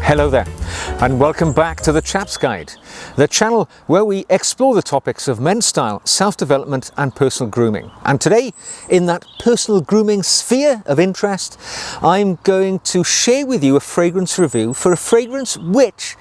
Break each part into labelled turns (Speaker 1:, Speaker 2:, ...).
Speaker 1: Hello there, and welcome back to the Chap's Guide, the channel where we explore the topics of men's style, self-development and personal grooming. And today, in that personal grooming sphere of interest, I'm going to share with you a fragrance review for a fragrance which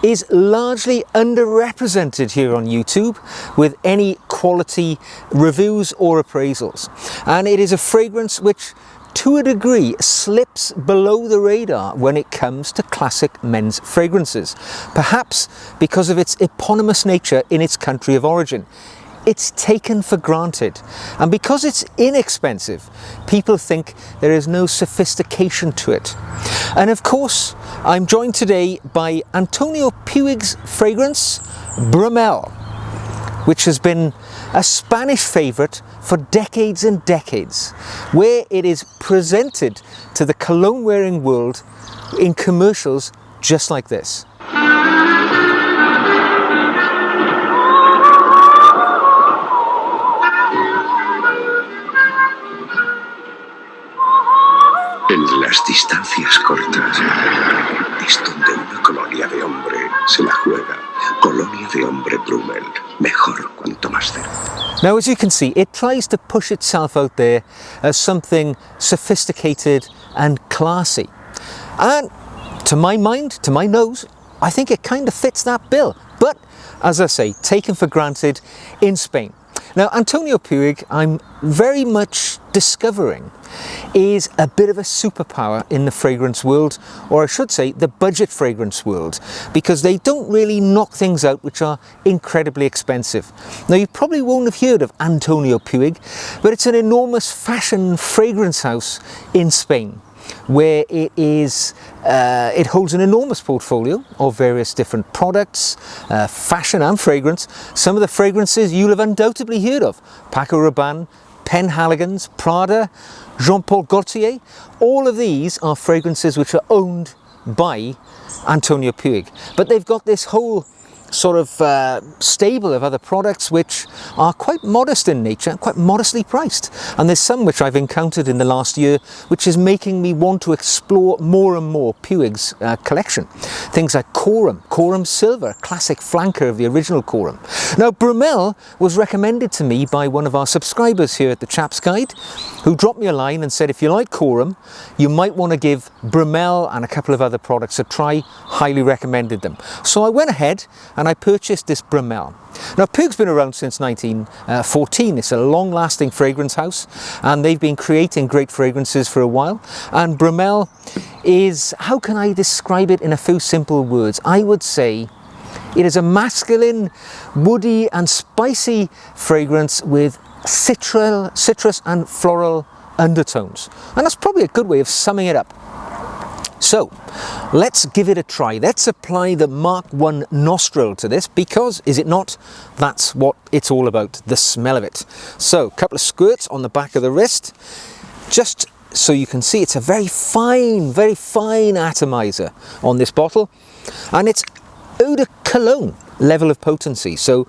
Speaker 1: is largely underrepresented here on YouTube with any quality reviews or appraisals. And it is a fragrance which, to a degree, slips below the radar when it comes to classic men's fragrances, perhaps because of its eponymous nature in its country of origin. It's taken for granted, and because it's inexpensive, people think there is no sophistication to it. And of course, I'm joined today by Antonio Puig's fragrance, Brummel, which has been a Spanish favourite for decades and decades, where it is presented to the cologne-wearing world in commercials just like this.
Speaker 2: En las distancias cortas es donde una colonia de hombre se la juega. Colonia de hombre Brummel. Mejor cuanto más cerca.
Speaker 1: Now, as you can see, it tries to push itself out there as something sophisticated and classy. And to my mind, to my nose, I think it kind of fits that bill. But, as I say, taken for granted in Spain. Now, Antonio Puig, I'm very much discovering, is a bit of a superpower in the fragrance world, or I should say the budget fragrance world, because they don't really knock things out which are incredibly expensive. Now, you probably won't have heard of Antonio Puig, but it's an enormous fashion fragrance house in Spain, where it holds an enormous portfolio of various different products, fashion and fragrance. Some of the fragrances you'll have undoubtedly heard of: Paco Rabanne, Penhaligon's, Prada, Jean-Paul Gaultier. All of these are fragrances which are owned by Antonio Puig, but they've got this whole sort of stable of other products which are quite modest in nature, quite modestly priced. And there's some which I've encountered in the last year which is making me want to explore more and more Puig's collection. Things like Coram Silver, classic flanker of the original Coram. Now, Brummel was recommended to me by one of our subscribers here at the Chap's Guide, who dropped me a line and said, if you like Coram, you might want to give Brummel and a couple of other products a try. Highly recommended them. So I went ahead and I purchased this Brummel. Now, Puig's been around since 1914. It's a long-lasting fragrance house, and they've been creating great fragrances for a while. And Brummel is, how can I describe it in a few simple words? I would say it is a masculine, woody and spicy fragrance with citrus and floral undertones. And that's probably a good way of summing it up. So, let's give it a try. Let's apply the Mark I nostril to this, because, is it not, that's what it's all about, the smell of it. So, a couple of squirts on the back of the wrist, just so you can see it's a very fine atomizer on this bottle, and it's eau de cologne level of potency. So,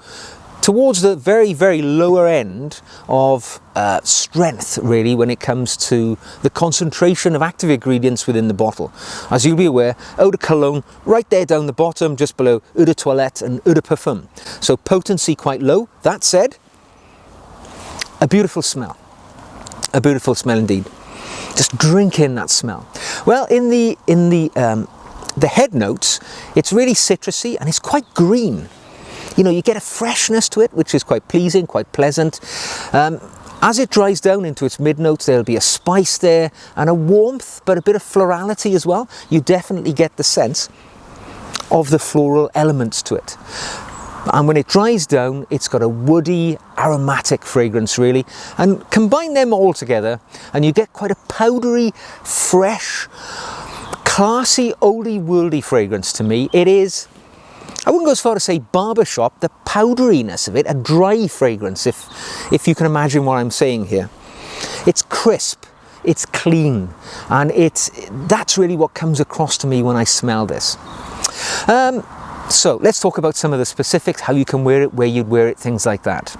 Speaker 1: towards the very, very lower end of strength, really, when it comes to the concentration of active ingredients within the bottle. As you'll be aware, eau de cologne right there down the bottom, just below eau de toilette and eau de parfum. So potency quite low. That said, a beautiful smell. A beautiful smell indeed. Just drink in that smell. Well, in the head notes, it's really citrusy and it's quite green. You know, you get a freshness to it, which is quite pleasing, quite pleasant. As it dries down into its mid-notes, there'll be a spice there and a warmth, but a bit of florality as well. You definitely get the sense of the floral elements to it. And when it dries down, it's got a woody, aromatic fragrance, really. And combine them all together, and you get quite a powdery, fresh, classy, oldie, worldy fragrance to me. It is, I wouldn't go as far to say barbershop, the powderiness of it, a dry fragrance, if you can imagine what I'm saying here. It's crisp, it's clean, and that's really what comes across to me when I smell this. So let's talk about some of the specifics, how you can wear it, where you'd wear it, things like that.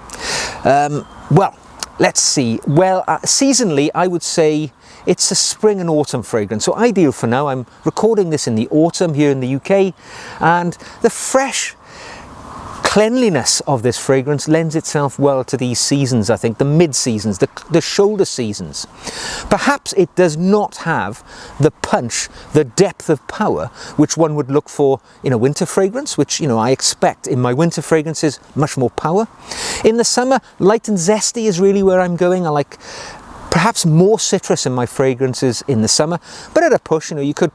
Speaker 1: Well, let's see, well, seasonally I would say it's a spring and autumn fragrance, so ideal for now. I'm recording this in the autumn here in the UK, and the fresh cleanliness of this fragrance lends itself well to these seasons, I think, the mid-seasons, the shoulder seasons. Perhaps it does not have the punch, the depth of power, which one would look for in a winter fragrance, which, I expect in my winter fragrances, much more power. In the summer, light and zesty is really where I'm going. I like perhaps more citrus in my fragrances in the summer, but at a push, you could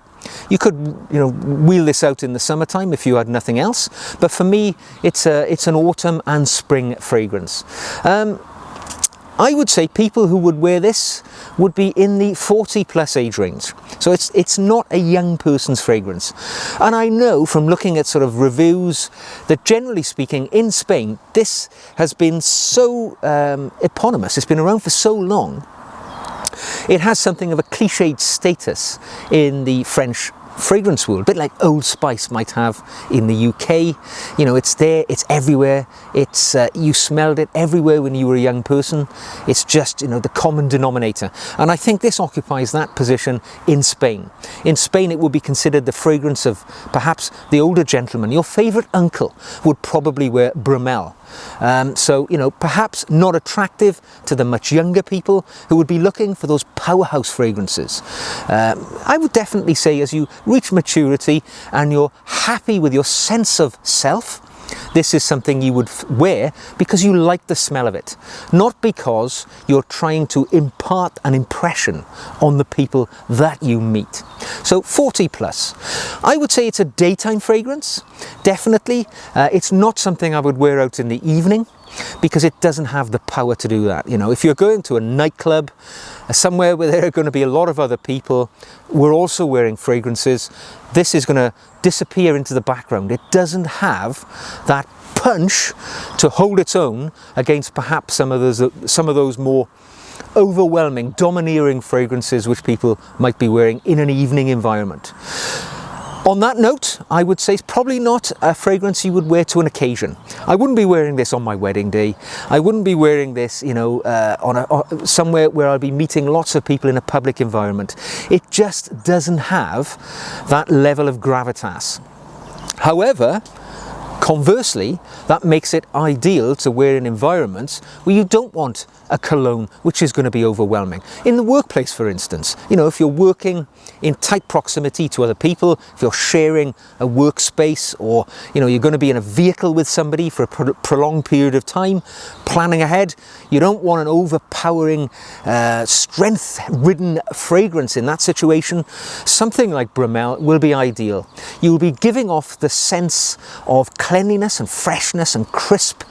Speaker 1: wheel this out in the summertime if you had nothing else. But for me, it's an autumn and spring fragrance. I would say people who would wear this would be in the 40 plus age range. So it's not a young person's fragrance. And I know from looking at sort of reviews that generally speaking in Spain, this has been so eponymous, it's been around for so long. It has something of a cliched status in the French fragrance world, a bit like Old Spice might have in the UK. It's there, it's everywhere. It's you smelled it everywhere when you were a young person. It's just the common denominator, and I think this occupies that position in Spain. In Spain, it would be considered the fragrance of perhaps the older gentleman. Your favorite uncle would probably wear Brummel. So perhaps not attractive to the much younger people who would be looking for those powerhouse fragrances. I would definitely say as you reach maturity and you're happy with your sense of self, this is something you would wear because you like the smell of it, not because you're trying to impart an impression on the people that you meet. So 40 plus. I would say it's a daytime fragrance, definitely. It's not something I would wear out in the evening because it doesn't have the power to do that. If you're going to a nightclub, somewhere where there are going to be a lot of other people, we're also wearing fragrances, this is going to disappear into the background. It doesn't have that punch to hold its own against perhaps some of those more overwhelming, domineering fragrances which people might be wearing in an evening environment. On that note, I would say it's probably not a fragrance you would wear to an occasion. I wouldn't be wearing this on my wedding day. I wouldn't be wearing this, somewhere where I'll be meeting lots of people in a public environment. It just doesn't have that level of gravitas. However, conversely, that makes it ideal to wear in environments where you don't want a cologne which is going to be overwhelming. In the workplace, for instance, if you're working in tight proximity to other people, if you're sharing a workspace, or you're going to be in a vehicle with somebody for a prolonged period of time, planning ahead, you don't want an overpowering, strength-ridden fragrance in that situation. Something like Brummel will be ideal. You'll be giving off the sense of cleanliness and freshness and crisp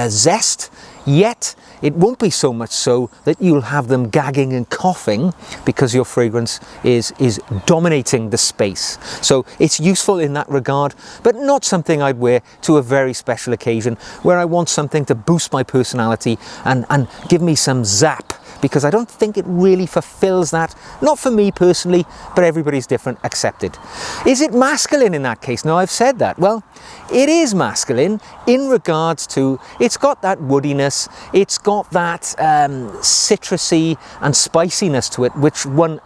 Speaker 1: zest, yet it won't be so much so that you'll have them gagging and coughing because your fragrance is dominating the space. So it's useful in that regard, but not something I'd wear to a very special occasion where I want something to boost my personality and give me some zap, because I don't think it really fulfills that. Not for me personally, but everybody's different, accepted. Is it masculine in that case? No, I've said that. Well, it is masculine in regards to, it's got that woodiness, it's got that citrusy and spiciness to it, which one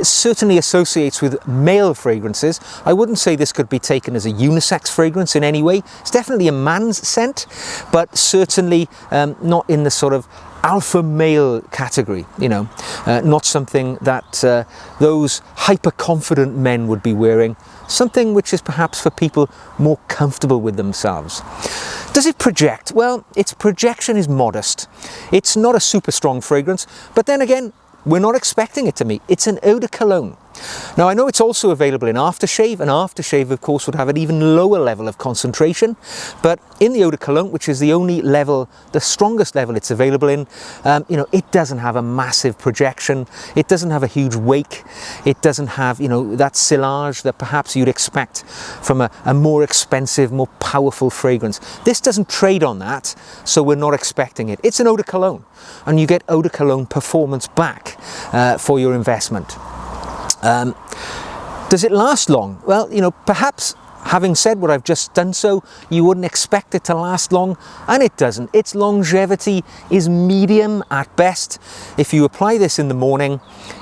Speaker 1: certainly associates with male fragrances. I wouldn't say this could be taken as a unisex fragrance in any way. It's definitely a man's scent, but certainly not in the sort of alpha male category, not something that those hyper confident men would be wearing. Something which is perhaps for people more comfortable with themselves. Does it project? Well, its projection is modest. It's not a super strong fragrance, but then again, we're not expecting it to be. It's an eau de cologne. Now, I know it's also available in aftershave, and aftershave, of course, would have an even lower level of concentration. But in the eau de cologne, which is the only level, the strongest level it's available in, it doesn't have a massive projection. It doesn't have a huge wake. It doesn't have, that sillage that perhaps you'd expect from a more expensive, more powerful fragrance. This doesn't trade on that, so we're not expecting it. It's an eau de cologne, and you get eau de cologne performance back for your investment. Does it last long? Well, perhaps Having said what I've just done so, you wouldn't expect it to last long, and it doesn't. Its longevity is medium at best. If you apply this in the morning,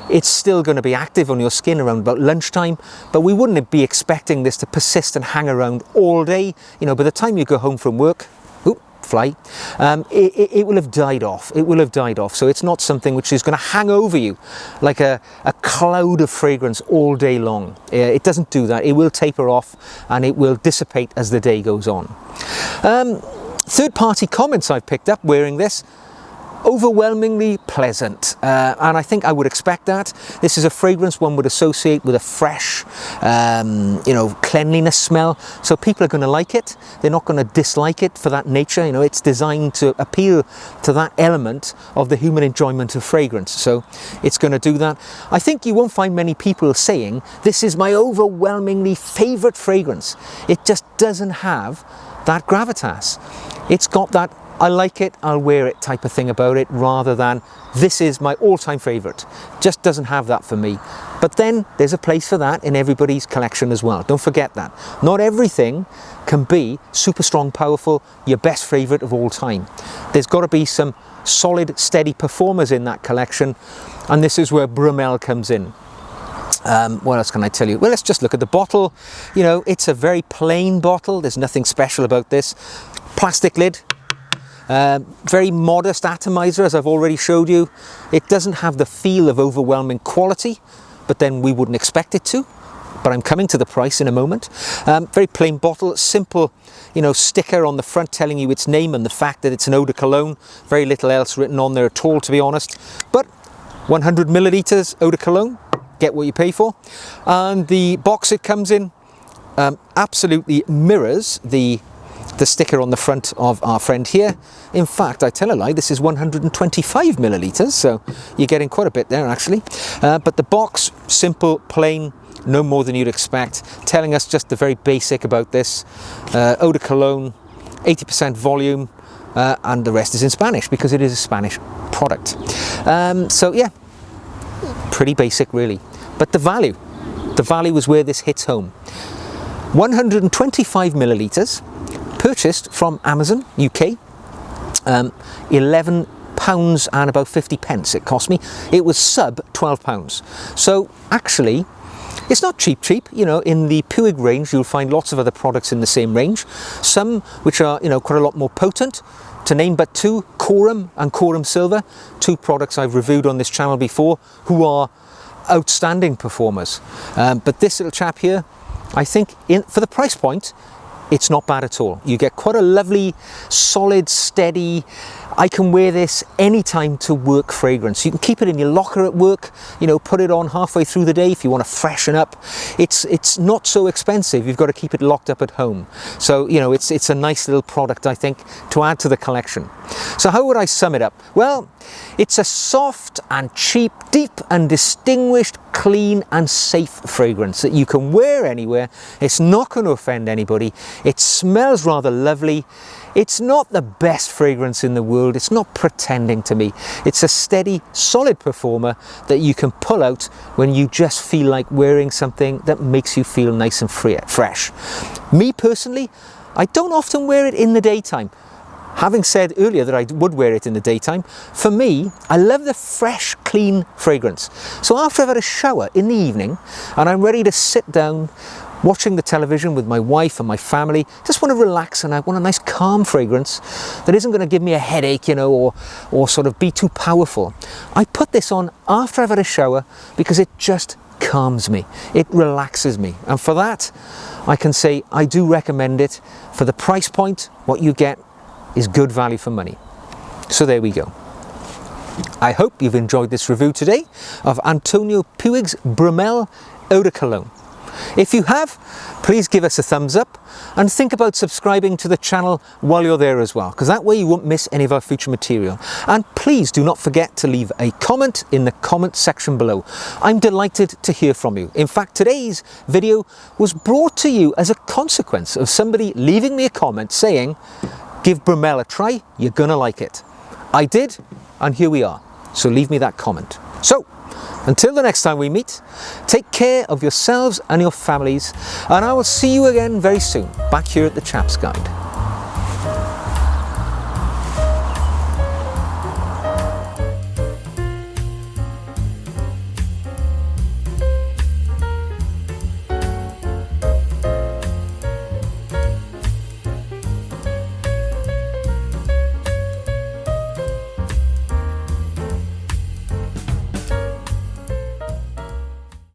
Speaker 1: it's still going to be active on your skin around about lunchtime, but we wouldn't be expecting this to persist and hang around all day. You know, by the time you go home from work, fly, it will have died off. It will have died off. So it's not something which is going to hang over you like a cloud of fragrance all day long. It doesn't do that. It will taper off and it will dissipate as the day goes on. Third-party comments I've picked up wearing this: overwhelmingly pleasant, and I think I would expect that. This is a fragrance one would associate with a fresh, you know, cleanliness smell, so people are going to like it. They're not going to dislike it for that nature. You know, it's designed to appeal to that element of the human enjoyment of fragrance, so it's going to do that. I think you won't find many people saying, this is my overwhelmingly favourite fragrance. It just doesn't have that gravitas. It's got that I like it, I'll wear it type of thing about it, rather than this is my all-time favourite. Just doesn't have that for me. But then there's a place for that in everybody's collection as well. Don't forget that. Not everything can be super strong, powerful, your best favourite of all time. There's got to be some solid, steady performers in that collection, and this is where Brummel comes in. What else can I tell you? Well, let's just look at the bottle. You know, it's a very plain bottle. There's nothing special about this. Plastic lid. Very modest atomizer, as I've already showed you. It doesn't have the feel of overwhelming quality, but then we wouldn't expect it to. But I'm coming to the price in a moment. Very plain bottle, simple, you know, sticker on the front telling you its name and the fact that it's an eau de cologne. Very little else written on there at all, to be honest. But 100 millilitres eau de cologne, get what you pay for. And the box it comes in absolutely mirrors the sticker on the front of our friend here. In fact, I tell a lie, this is 125 millilitres, so you're getting quite a bit there actually. But the box, simple, plain, no more than you'd expect, telling us just the very basic about this. Eau de cologne, 80% volume, and the rest is in Spanish because it is a Spanish product. So yeah, pretty basic really. But the value is where this hits home. 125 millilitres, purchased from Amazon UK, £11 and about 50 pence it cost me. It was sub £12. So actually, it's not cheap. You know, in the Puig range, you'll find lots of other products in the same range. Some which are, you know, quite a lot more potent. To name but two, Coram and Coram Silver, two products I've reviewed on this channel before, who are outstanding performers. But this little chap here, I think for the price point, it's not bad at all. You get quite a lovely, solid, steady, I can wear this anytime to work fragrance. You can keep it in your locker at work, you know, put it on halfway through the day if you want to freshen up. It's not so expensive. You've got to keep it locked up at home. So, you know, it's a nice little product, I think, to add to the collection. So how would I sum it up? Well, it's a soft and cheap, deep and distinguished, clean and safe fragrance that you can wear anywhere. It's not going to offend anybody. It smells rather lovely. It's not the best fragrance in the world. It's not pretending to me. It's a steady, solid performer that you can pull out when you just feel like wearing something that makes you feel nice and fresh. Me personally, I don't often wear it in the daytime. Having said earlier that I would wear it in the daytime, for me, I love the fresh, clean fragrance. So after I've had a shower in the evening and I'm ready to sit down watching the television with my wife and my family, just want to relax and I want a nice calm fragrance that isn't going to give me a headache, you know, or sort of be too powerful. I put this on after I've had a shower because it just calms me. It relaxes me. And for that, I can say I do recommend it. For the price point, what you get is good value for money. So there we go. I hope you've enjoyed this review today of Antonio Puig's Brummel Eau de Cologne. If you have, please give us a thumbs up and think about subscribing to the channel while you're there as well, because that way you won't miss any of our future material. And please do not forget to leave a comment in the comment section below. I'm delighted to hear from you. In fact, today's video was brought to you as a consequence of somebody leaving me a comment saying, give Brummel a try, you're gonna like it. I did, and here we are. So leave me that comment. So, until the next time we meet, take care of yourselves and your families, and I will see you again very soon, back here at the Chaps Guide.